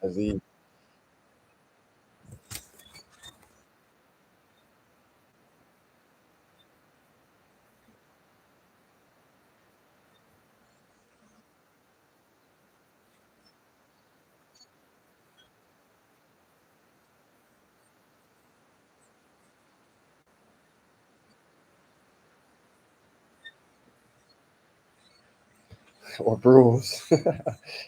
Aziz. Or Bruce.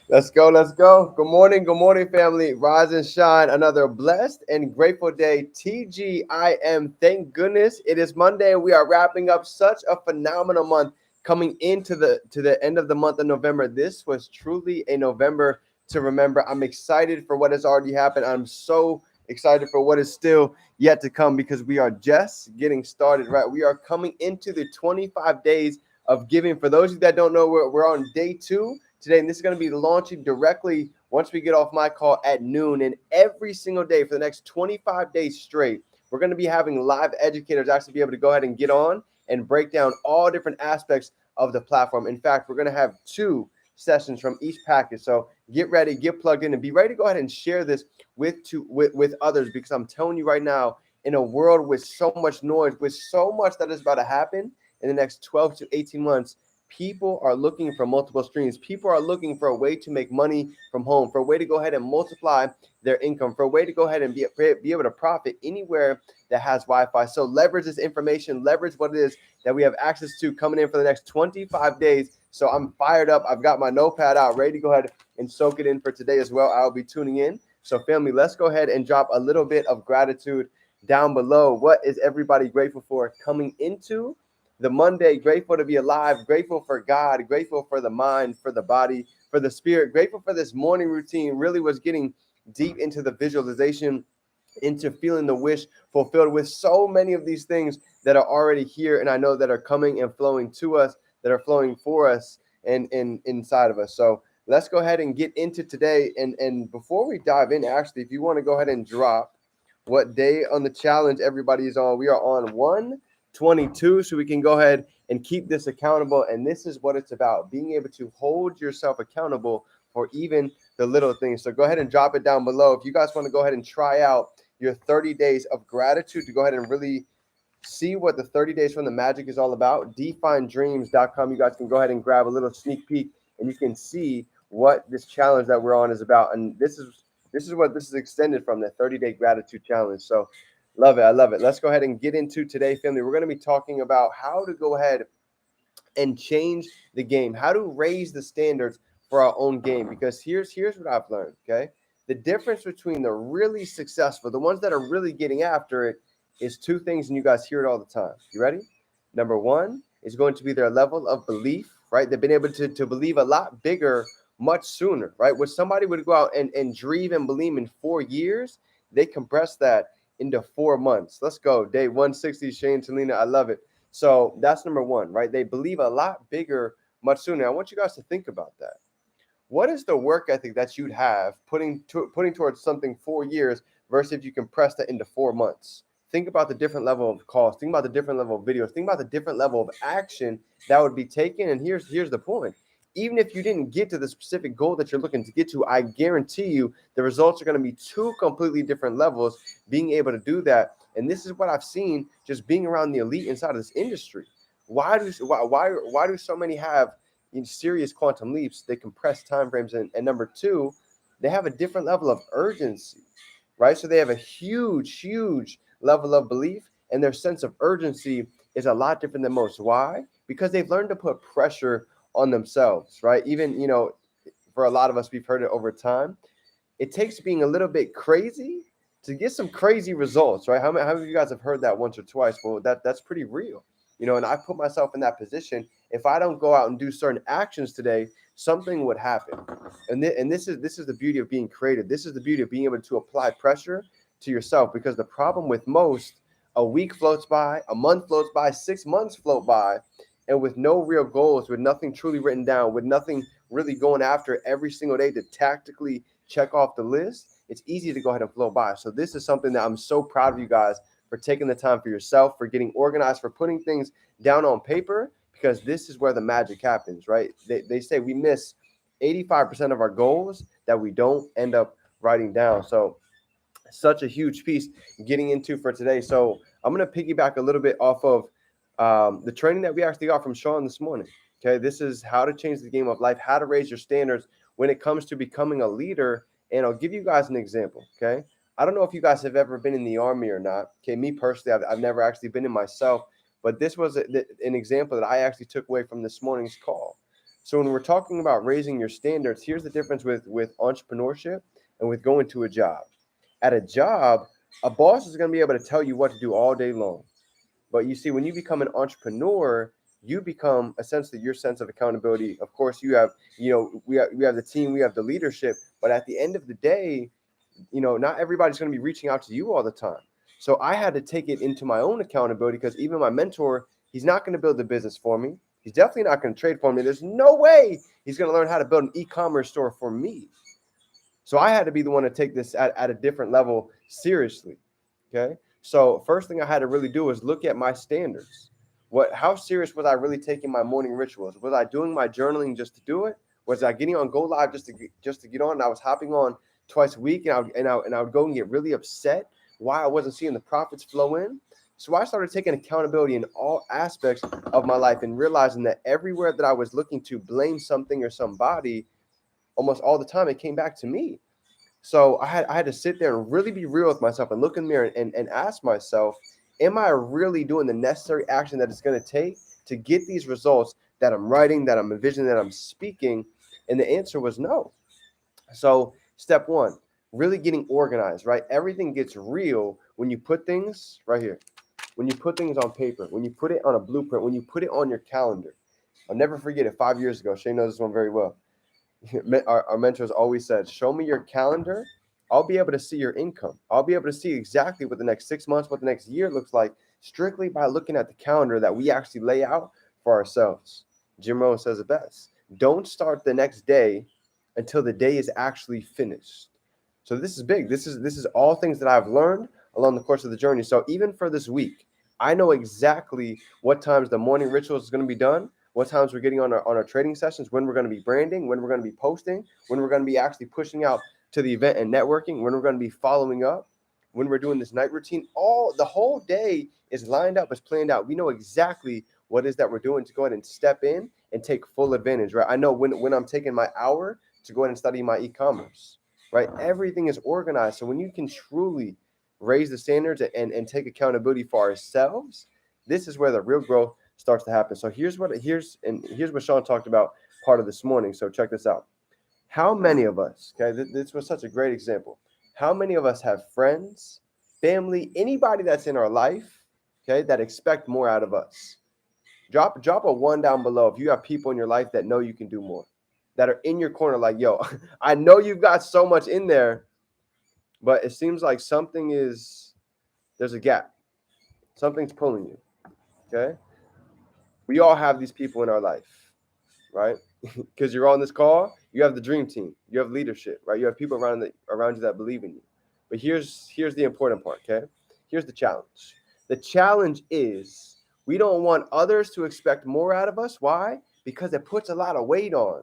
Let's go. Let's go. Good morning, family. Rise and shine. Another blessed and grateful day. TGIM. Thank goodness it is Monday. We are wrapping up such a phenomenal month coming into the end of the month of November. This was truly a November to remember. I'm excited for what has already happened. I'm so excited for what is still yet to come because we are just getting started, right? We are coming into the 25 days of giving. For those of you that don't know, we're on day 2 today, and this is going to be launching directly once we get off my call at noon. And every single day for the next 25 days straight, we're going to be having live educators actually be able to go ahead and get on and break down all different aspects of the platform. In fact, we're going to have 2 sessions from each package. So get ready, get plugged in, and be ready to go ahead and share this with others, because I'm telling you right now, in a world with so much noise, with so much that is about to happen in the next 12 to 18 months, people are looking for multiple streams. People are looking for a way to make money from home, for a way to go ahead and multiply their income, for a way to go ahead and be able to profit anywhere that has Wi-Fi. So leverage this information, leverage what it is that we have access to coming in for the next 25 days. So I'm fired up. I've got my notepad out, ready to go ahead and soak it in for today as well. I'll be tuning in. So family, let's go ahead and drop a little bit of gratitude down below. What is everybody grateful for coming into the Monday? Grateful to be alive, grateful for God, grateful for the mind, for the body, for the spirit, grateful for this morning routine. Really was getting deep into the visualization, into feeling the wish fulfilled with so many of these things that are already here, and I know that are coming and flowing to us, that are flowing for us and inside of us. So let's go ahead and get into today. And before we dive in, actually, if you want to go ahead and drop what day on the challenge everybody is on, we are on 122, so we can go ahead and keep this accountable. And this is what it's about, being able to hold yourself accountable for even the little things. So go ahead and drop it down below if you guys want to go ahead and try out your 30 days of gratitude, to go ahead and really see what the 30 days from the magic is all about. DefineDreams.com. You guys can go ahead and grab a little sneak peek, and you can see what this challenge that we're on is about. And this is what this is extended from, the 30-day gratitude challenge. So love it. I love it. Let's go ahead and get into today, family. We're going to be talking about how to go ahead and change the game, how to raise the standards for our own game. Because here's what I've learned, okay? The difference between the really successful, the ones that are really getting after it, is 2 things, and you guys hear it all the time. You ready? Number 1 is going to be their level of belief, right? They've been able to believe a lot bigger much sooner, right? Where somebody would go out and dream and believe in 4 years, they compress that into 4 months. Let's go. Day 160, Shane, Talina, I love it. So that's number 1, right? They believe a lot bigger much sooner. I want you guys to think about that. What is the work ethic that you'd have putting towards something 4 years versus if you compress that into 4 months? Think about the different level of calls. Think about the different level of videos. Think about the different level of action that would be taken. And here's the point. Even if you didn't get to the specific goal that you're looking to get to, I guarantee you the results are going to be 2 completely different levels being able to do that. And this is what I've seen just being around the elite inside of this industry. Why do so many have in serious quantum leaps? They compress time frames, and number 2, they have a different level of urgency, right? So they have a huge level of belief, and their sense of urgency is a lot different than most. Why? Because they've learned to put pressure on themselves, right? Even, for a lot of us, we've heard it over time. It takes being a little bit crazy to get some crazy results, right? How many of you guys have heard that once or twice? Well, that's pretty real, and I put myself in that position. If I don't go out and do certain actions today, something would happen. And this is the beauty of being creative. This is the beauty of being able to apply pressure to yourself, because the problem with most, a week floats by, a month floats by, 6 months float by, and with no real goals, with nothing truly written down, with nothing really going after every single day to tactically check off the list, it's easy to go ahead and flow by. So this is something that I'm so proud of you guys for taking the time for yourself, for getting organized, for putting things down on paper, because this is where the magic happens, right? They say we miss 85% of our goals that we don't end up writing down. So such a huge piece getting into for today. So I'm going to piggyback a little bit off of the training that we actually got from Sean this morning. Okay, this is how to change the game of life, how to raise your standards when it comes to becoming a leader. And I'll give you guys an example. Okay, I don't know if you guys have ever been in the Army or not. Okay, me personally, I've never actually been in myself, but this was an example that I actually took away from this morning's call. So when we're talking about raising your standards, here's the difference with entrepreneurship and with going to a job. At a job, a boss is going to be able to tell you what to do all day long. But you see, when you become an entrepreneur, you become essentially your sense of accountability. Of course, you have, we have the team, we have the leadership, but at the end of the day, not everybody's going to be reaching out to you all the time. So I had to take it into my own accountability, because even my mentor, he's not going to build the business for me. He's definitely not going to trade for me. There's no way he's going to learn how to build an e-commerce store for me. So I had to be the one to take this at a different level seriously. Okay. So first thing I had to really do was look at my standards. How serious was I really taking my morning rituals? Was I doing my journaling just to do it? Was I getting on Go Live just to get on? And I was hopping on twice a week, and I would go and get really upset why I wasn't seeing the profits flow in. So I started taking accountability in all aspects of my life and realizing that everywhere that I was looking to blame something or somebody, almost all the time it came back to me. So I had to sit there and really be real with myself and look in the mirror and ask myself, am I really doing the necessary action that it's going to take to get these results that I'm writing, that I'm envisioning, that I'm speaking? And the answer was no. So step one, really getting organized, right? Everything gets real when you put things right here, when you put things on paper, when you put it on a blueprint, when you put it on your calendar. I'll never forget it. 5 years ago, Shane knows this one very well. Our mentors always said, show me your calendar. I'll be able to see your income. I'll be able to see exactly what the next 6 months, what the next year looks like, strictly by looking at the calendar that we actually lay out for ourselves. Jim Rohn says it best. Don't start the next day until the day is actually finished. So this is big. This is all things that I've learned along the course of the journey. So even for this week, I know exactly what times the morning rituals is going to be done, what times we're getting on our trading sessions, when we're going to be branding, when we're going to be posting, when we're going to be actually pushing out to the event and networking, when we're going to be following up, when we're doing this night routine. The whole day is lined up, is planned out. We know exactly what it is that we're doing to go ahead and step in and take full advantage, right? I know when I'm taking my hour to go ahead and study my e-commerce, right? Everything is organized. So when you can truly raise the standards and take accountability for ourselves, this is where the real growth starts to happen. So here's what Sean talked about part of this morning. So check this out. How many of us, okay, this was such a great example. How many of us have friends, family, anybody that's in our life, okay, that expect more out of us? Drop a 1 down below if you have people in your life that know you can do more, that are in your corner like, yo, I know you've got so much in there, but it seems like there's a gap. Something's pulling you, okay? We all have these people in our life, right? Because you're on this call, you have the dream team, you have leadership, right? You have people around you that believe in you. But here's the important part, okay? Here's the challenge. The challenge is we don't want others to expect more out of us. Why? Because it puts a lot of weight on,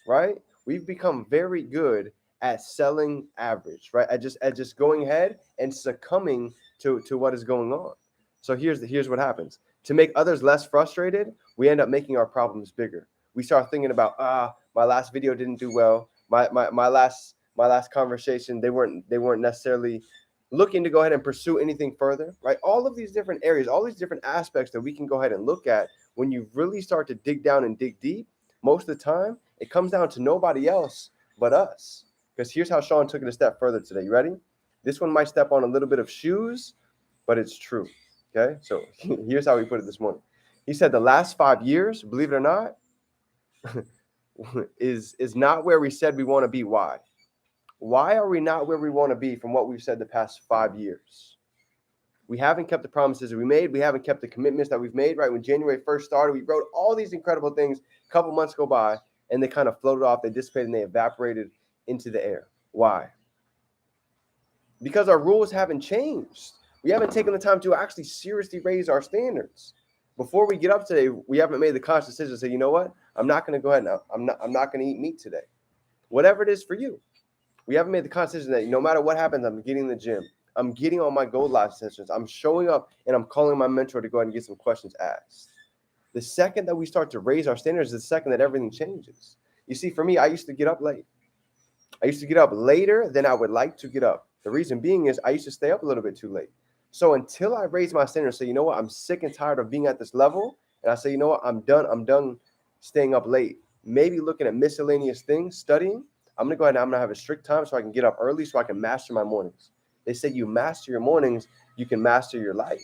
right? We've become very good at selling average, right? At just going ahead and succumbing to what is going on. So here's what happens. To make others less frustrated, we end up making our problems bigger. We start thinking about, my last video didn't do well. My last conversation, they weren't necessarily looking to go ahead and pursue anything further, right? All of these different areas, all these different aspects that we can go ahead and look at. When you really start to dig down and dig deep, most of the time it comes down to nobody else but us. Because here's how Sean took it a step further today. You ready? This one might step on a little bit of shoes, but it's true. Okay, so here's how he put it this morning. He said the last 5 years, believe it or not, is not where we said we want to be. Why? Why are we not where we want to be from what we've said the past 5 years? We haven't kept the promises we made. We haven't kept the commitments that we've made, right? When January 1st started, we wrote all these incredible things. A couple months go by, and they kind of floated off. They dissipated, and they evaporated into the air. Why? Because our rules haven't changed. We haven't taken the time to actually seriously raise our standards. Before we get up today, we haven't made the conscious decision to say, you know what? I'm not going to go ahead now. I'm not going to eat meat today. Whatever it is for you. We haven't made the conscious decision that no matter what happens, I'm getting in the gym. I'm getting on my Gold Live sessions. I'm showing up and I'm calling my mentor to go ahead and get some questions asked. The second that we start to raise our standards is the second that everything changes. You see, for me, I used to get up late. I used to get up later than I would like to get up. The reason being is I used to stay up a little bit too late. So until I raise my standards, say, you know what, I'm sick and tired of being at this level. And I say, you know what, I'm done staying up late. Maybe looking at miscellaneous things, studying. I'm going to go ahead and I'm going to have a strict time so I can get up early so I can master my mornings. They say you master your mornings, you can master your life.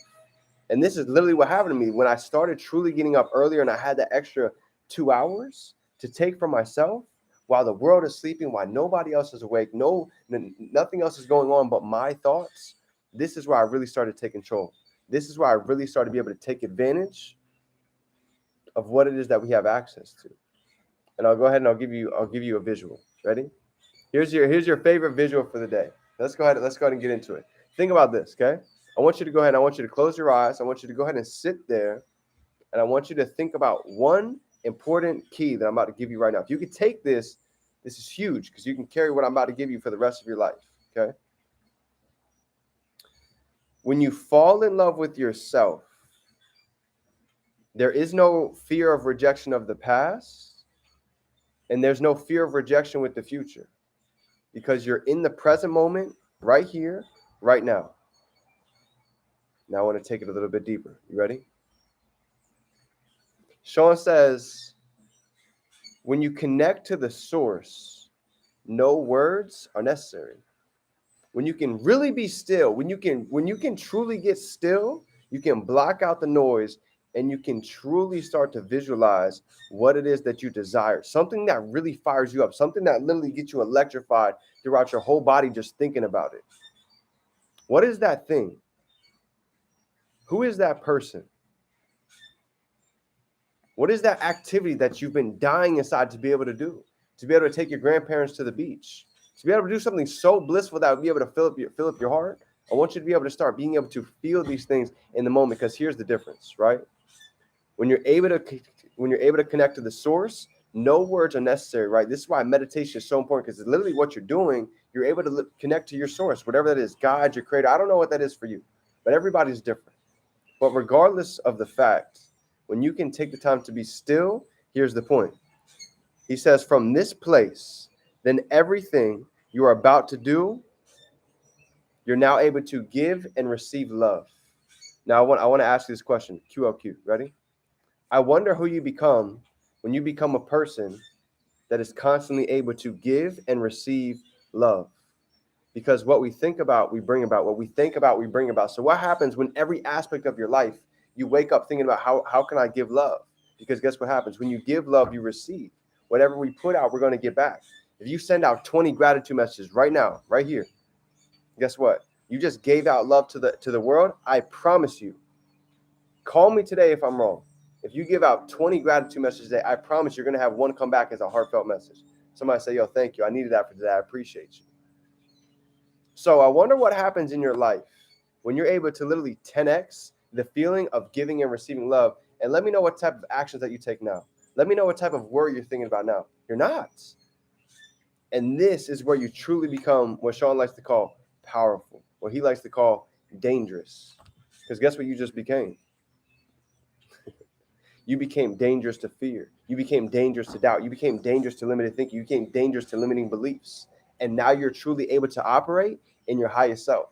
And this is literally what happened to me when I started truly getting up earlier and I had that extra 2 hours to take for myself while the world is sleeping, while nobody else is awake, nothing else is going on but my thoughts. This is where I really started to take control. This is where I really started to be able to take advantage of what it is that we have access to. And I'll go ahead and I'll give you a visual. Ready? Here's your favorite visual for the day. Let's go ahead and get into it. Think about this, okay? I want you to go ahead and I want you to close your eyes. I want you to go ahead and sit there. And I want you to think about one important key that I'm about to give you right now. If you could take this is huge because you can carry what I'm about to give you for the rest of your life, okay? When you fall in love with yourself, there is no fear of rejection of the past, and there's no fear of rejection with the future because you're in the present moment right here, right now. Now I want to take it a little bit deeper. You ready? Sean says, when you connect to the source, no words are necessary. When you can really be still, when you can truly get still, you can block out the noise and you can truly start to visualize what it is that you desire. Something that really fires you up, something that literally gets you electrified throughout your whole body just thinking about it. What is that thing? Who is that person? What is that activity that you've been dying inside to be able to do? To be able to take your grandparents to the beach, to be able to do something so blissful that would be able to fill up your heart. I want you to be able to start being able to feel these things in the moment, because here's the difference, right? When you're able to connect to the source, no words are necessary, right? This is why meditation is so important, because it's literally what you're doing. You're able to connect to your source, whatever that is, God, your creator. I don't know what that is for you, but everybody's different. But regardless of the fact, when you can take the time to be still, here's the point. He says, from this place, then everything you are about to do, you're now able to give and receive love. Now, I want to ask you this question. QLQ, ready? I wonder who you become when you become a person that is constantly able to give and receive love. Because what we think about, we bring about. What we think about, we bring about. So what happens when every aspect of your life, you wake up thinking about how can I give love? Because guess what happens? When you give love, you receive. Whatever we put out, we're going to get back. If you send out 20 gratitude messages right now, right here, guess what? You just gave out love to the world. I promise you. Call me today if I'm wrong. If you give out 20 gratitude messages today, I promise you're going to have one come back as a heartfelt message. Somebody say, yo, thank you. I needed that for today. I appreciate you. So I wonder what happens in your life when you're able to literally 10x the feeling of giving and receiving love. And let me know what type of actions that you take now. Let me know what type of word you're thinking about now. You're not. And this is where you truly become what Sean likes to call powerful, what he likes to call dangerous. Because guess what you just became? You became dangerous to fear. You became dangerous to doubt. You became dangerous to limited thinking. You became dangerous to limiting beliefs. And now you're truly able to operate in your highest self.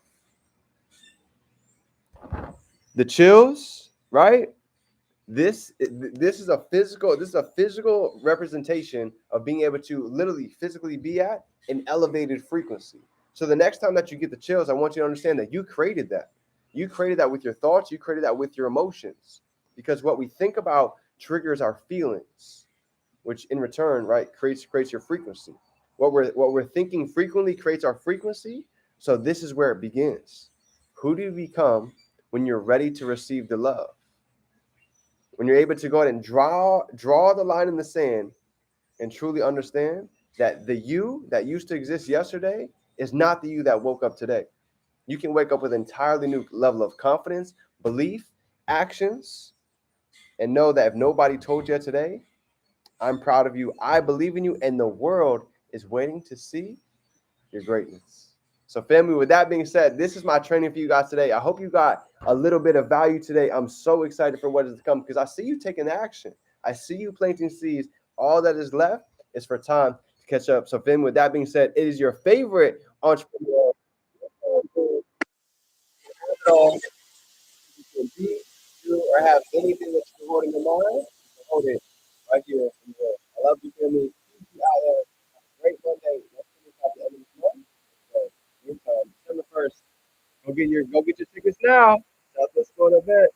The chills, right? This is a physical representation of being able to literally physically be at an elevated frequency. So the next time that you get the chills, I want you to understand that you created that. You created that with your thoughts. You created that with your emotions. Because what we think about triggers our feelings, which in return, right, creates your frequency. What we're thinking frequently creates our frequency. So this is where it begins. Who do you become when you're ready to receive the love? When you're able to go ahead and draw the line in the sand and truly understand that the you that used to exist yesterday is not the you that woke up today. You can wake up with an entirely new level of confidence, belief, actions, and know that if nobody told you today, I'm proud of you. I believe in you, and the world is waiting to see your greatness. So, family, with that being said, this is my training for you guys today. I hope you got a little bit of value today. I'm so excited for what is to come because I see you taking action. I see you planting seeds. All that is left is for time to catch up. So, family, with that being said, it is your favorite entrepreneur. You can be, do, or have anything that you're holding in mind. You can hold it right here in the world. I love you, family. TGIF. Great Monday. Let's finish at the end of this month. So, anytime, December 1st. Go get your tickets now. That's what's going to event.